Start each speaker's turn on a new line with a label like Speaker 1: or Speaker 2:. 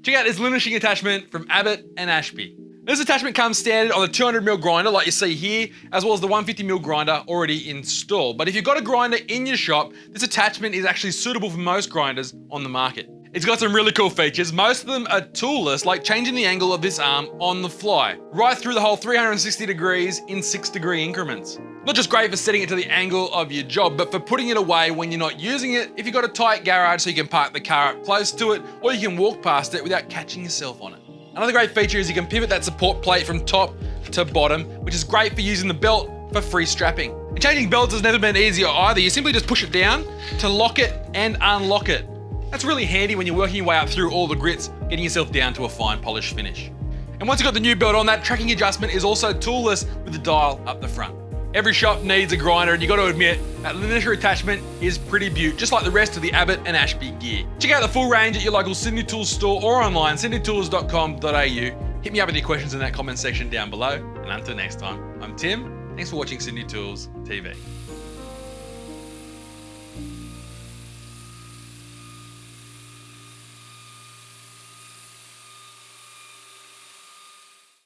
Speaker 1: Check out this linishing attachment from Abbott and Ashby. This attachment comes standard on the 200mm grinder like you see here, as well as the 150mm grinder already installed. But if you've got a grinder in your shop, this attachment is actually suitable for most grinders on the market. It's got some really cool features. Most of them are toolless, like changing the angle of this arm on the fly, right through the whole 360 degrees in 6-degree increments. Not just great for setting it to the angle of your job, but for putting it away when you're not using it, if you've got a tight garage so you can park the car up close to it, or you can walk past it without catching yourself on it. Another great feature is you can pivot that support plate from top to bottom, which is great for using the belt for free strapping. And changing belts has never been easier either. You simply just push it down to lock it and unlock it. That's really handy when you're working your way up through all the grits, getting yourself down to a fine polished finish. And once you've got the new belt on, that tracking adjustment is also toolless with the dial up the front. Every shop needs a grinder, and you got to admit, that Linisher attachment is pretty beaut, just like the rest of the Abbott and Ashby gear. Check out the full range at your local Sydney Tools store or online, sydneytools.com.au. Hit me up with your questions in that comment section down below. And until next time, I'm Tim. Thanks for watching Sydney Tools TV.